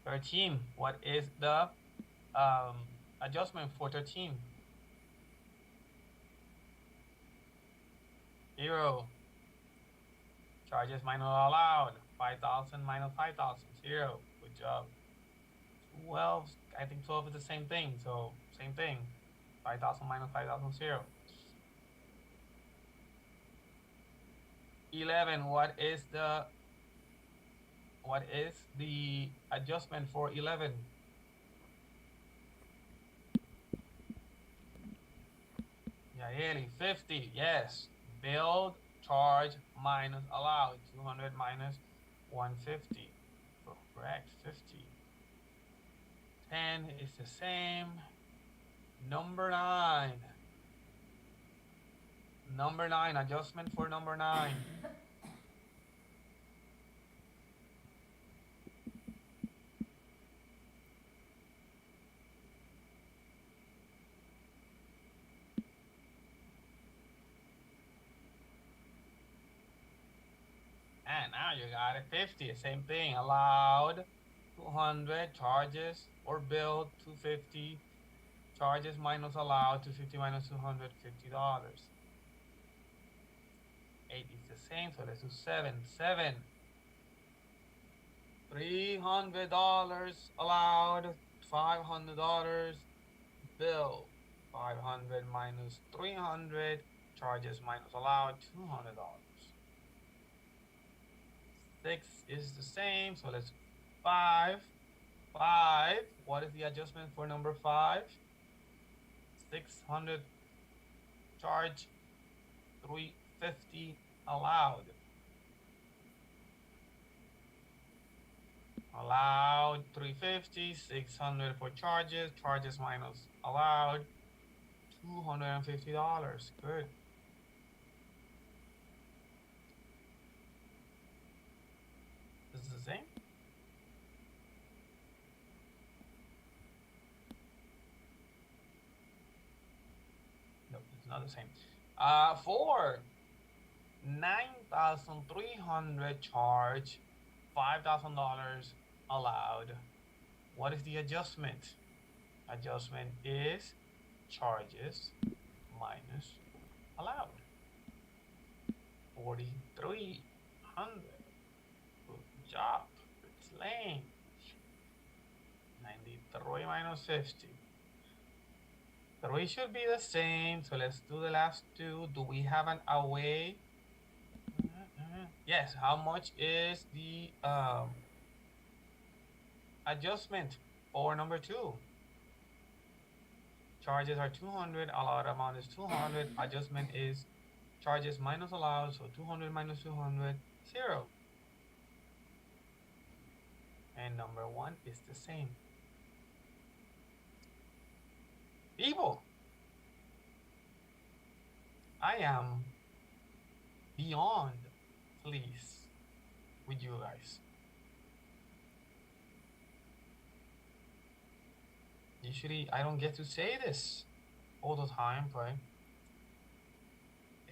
13. What is the adjustment for 13? 0. Charges minus allowed. 5,000 minus 5,000. 0. Good job. 12. I think 12 is the same thing. So same thing. 5,000 minus 5,000. 0. 11. What is the adjustment for 11? Yaeli, 50. Yes. Billed charge minus allowed. 200 minus 150. Correct, 50. 10 is the same. Number 9. Number 9, adjustment for number 9. And now you got it, 50, same thing, allowed 200, charges or billed 250, charges minus allowed 250 minus 200, $50. 8 is the same, so let's do 7. 7, $300 allowed, $500 bill. 500 minus 300, charges minus allowed, $200. 6 is the same, so let's 5. 5, what is the adjustment for number 5? 600 charge, 350 allowed. Allowed 350, 600 for charges, charges minus allowed, $250. Good. This is the same. No, it's not the same. 4, 9,300 charge, $5,000 allowed. What is the adjustment? Adjustment is charges minus allowed. 4,300. Good job. It's lame. 93 minus 50. 3 should be the same. So let's do the last 2. Do we have an away? Yes. How much is the adjustment for number 2? Charges are 200. Allowed amount is 200. Adjustment is charges minus allowed. So 200 minus 200, 0. And number 1 is the same. People, I am beyond pleased with you guys. Usually I don't get to say this all the time, but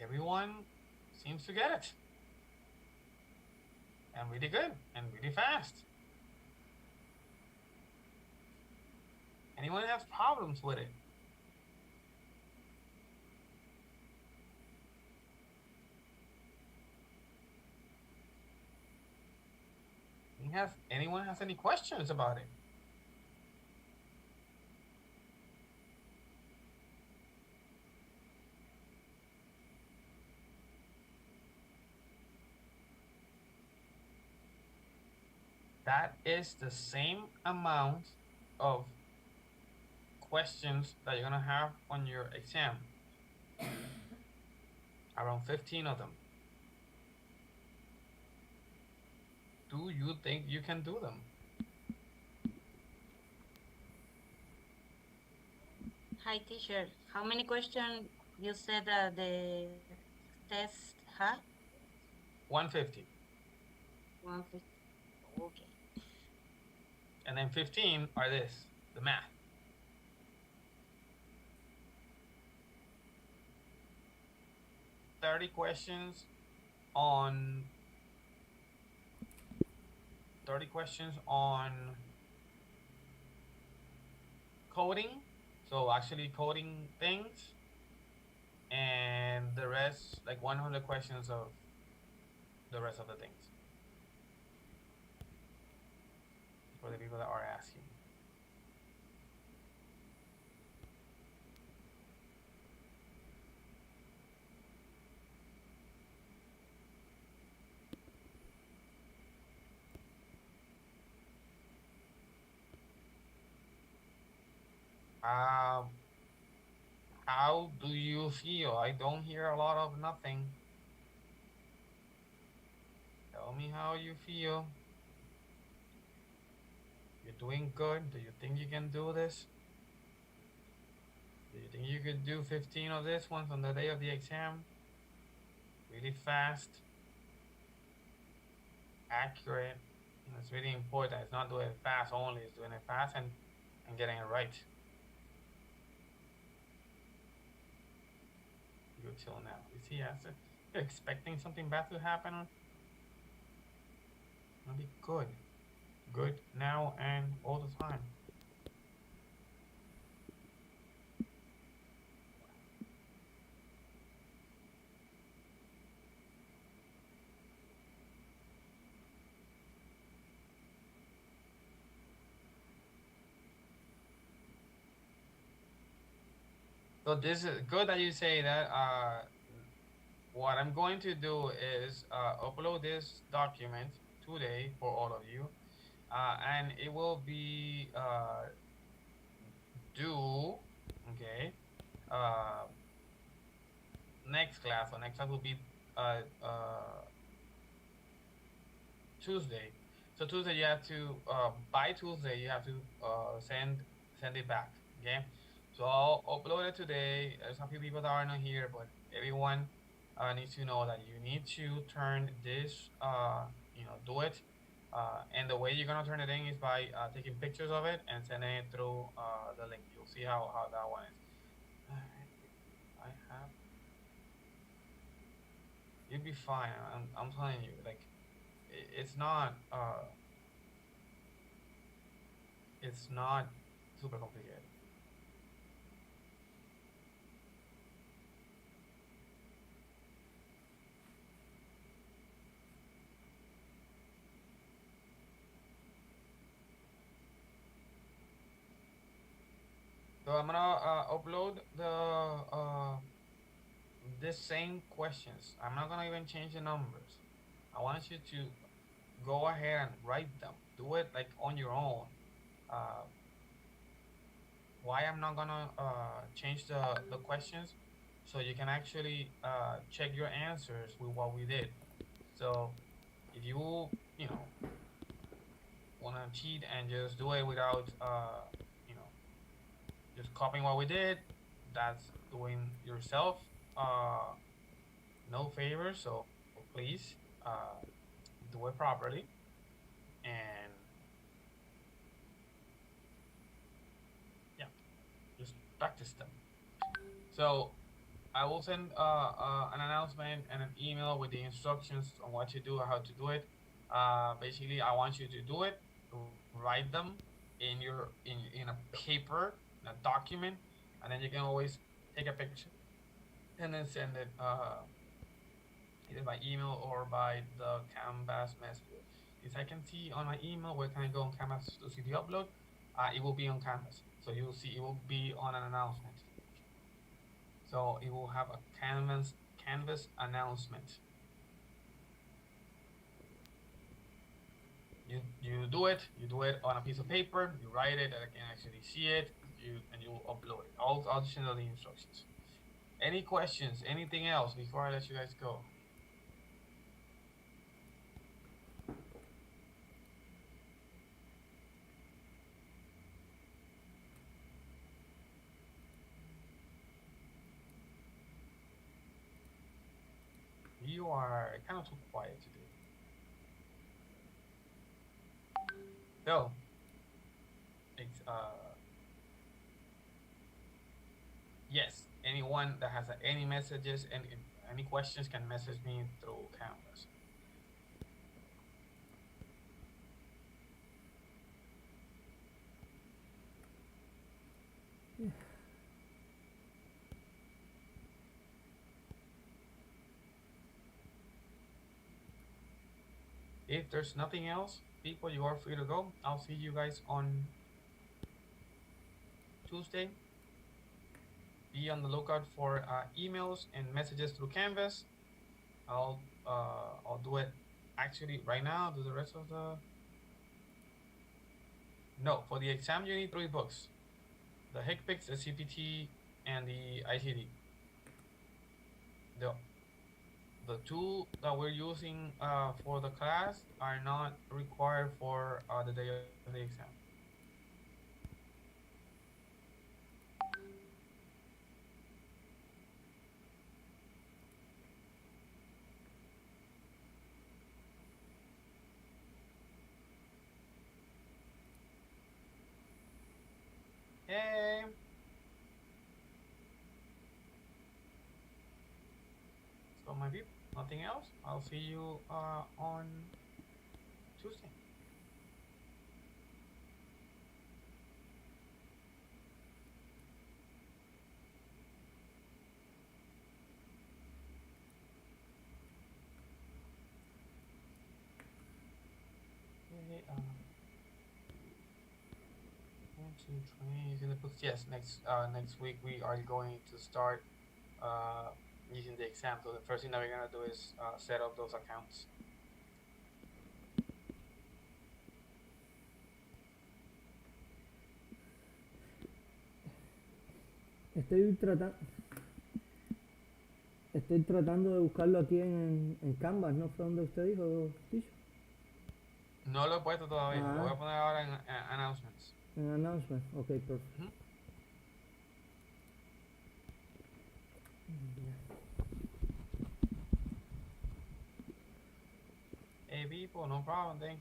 everyone seems to get it. And really good and really fast. Anyone have problems with it? Anyone has any questions about it? That is the same amount of questions that you're gonna have on your exam. Around 15 of them. Do you think you can do them? Hi, teacher. How many questions you said the test had? 150. 150. Okay. And then 15 are this, the math. $30 questions on coding, so actually coding things, and the rest, like 100 questions of the rest of the things for the people that are asking. How do you feel? I don't hear a lot of nothing. Tell me how you feel. You're doing good. Do you think you can do this? Do you think you could do 15 of this ones on the day of the exam? Really fast, accurate. And it's really important. It's not doing it fast only, it's doing it fast and getting it right. Good till now. You see, you're expecting something bad to happen. It'll be good. Good now and all the time. So this is good that you say that. What I'm going to do is upload this document today for all of you, and it will be due, okay, next class. So next class will be Tuesday. So Tuesday you have to by Tuesday you have to send it back. Okay. So I'll upload it today. There's a few people that are not here, but everyone needs to know that you need to turn this do it. And the way you're gonna turn it in is by taking pictures of it and sending it through the link. You'll see how that one is. I have. You'll be fine. I'm telling you, like it's not super complicated. So I'm gonna upload the this same questions. I'm not gonna even change the numbers. I want you to go ahead and write them. Do it like on your own. Why I'm not gonna change the questions, so you can actually check your answers with what we did. So if you wanna cheat and just do it without just copying what we did, that's doing yourself no favor. So please do it properly and yeah, just practice them. So I will send an announcement and an email with the instructions on what to do or how to do it. Basically, I want you to do it, write them in a paper, in a document, and then you can always take a picture and then send it either by email or by the Canvas message. As I can see on my email, where can I go on Canvas to see the upload? It will be on Canvas. So you'll see it will be on an announcement. So it will have a Canvas announcement. You do it on a piece of paper, you write it, I can actually see it, and you upload it. I'll send you the instructions. Any questions, anything else before I let you guys go? You are kind of too quiet today. So, it's yes, anyone that has any messages and any questions can message me through Canvas. Yeah. If there's nothing else, people, you are free to go. I'll see you guys on Tuesday. Be on the lookout for emails and messages through Canvas. I'll do it actually right now. Do the rest of the. No, for the exam you need 3 books: the HICPICS, the CPT, and the ICD. the tool that we're using for the class are not required for the day of the exam. Hey. So my people, nothing else. I'll see you on Tuesday. Okay, 1, 2, 20. Yes, next week we are going to start using the exam. So the first thing that we're gonna do is set up those accounts. Estoy tratando de buscarlo aquí en Canvas, ¿no fue donde usted dijo, Ticho? No lo he puesto todavía, lo voy Ah. a poner ahora en announcements. En announcement, ok, perfecto. Ujú. Hey people, no problem. Thank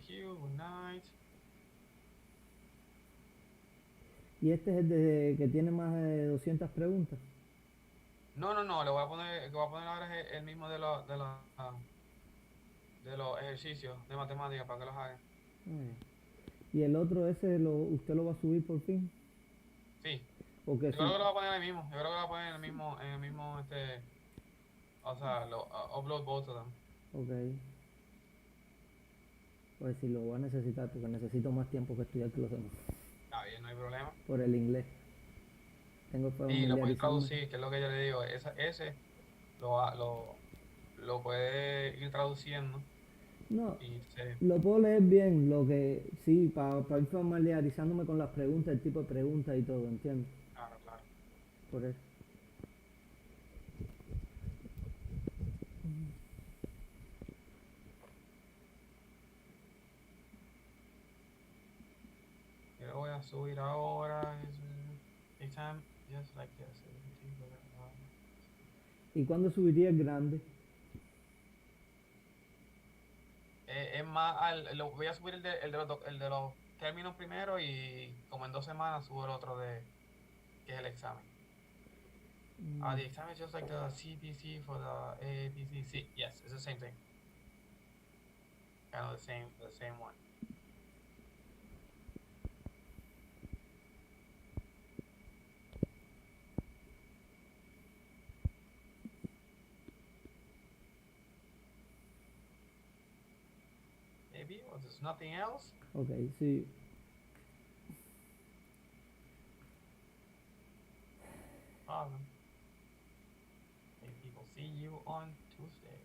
you. Good night. ¿Y este es el de que tiene más de 200 preguntas? No, le voy a poner, el que voy a poner ahora es el mismo de los ejercicios de matemáticas para que los hagan. ¿Y el otro ese usted lo va a subir por fin? Sí. ¿O que Yo creo sí? que lo voy a poner ahí mismo. Yo creo que lo voy a poner en el mismo, o sea, upload both of them. Ok. Pues si lo voy a necesitar, porque necesito más tiempo que estudiar que los demás. Está bien, no hay problema. Por el inglés. Tengo que Y lo puedes familiarizarme. traducir, que es lo que yo le digo. Ese lo puede ir traduciendo No, y se... lo puedo leer bien, lo que sí, para ir familiarizándome con las preguntas, el tipo de preguntas y todo, ¿entiendes? Claro. Por eso. Yo lo voy a subir ahora. Exam, just like this. ¿Y cuándo subiría el grande? Es más, voy a subir el de los términos primero y como en 2 semanas subo el otro que es el examen. The exam is just like the CPC for the AAPC. Yes, it's the same thing. Kind of the same one. Maybe, or there's nothing else. Ok, sí. Problem. Okay, people, see you on Tuesday.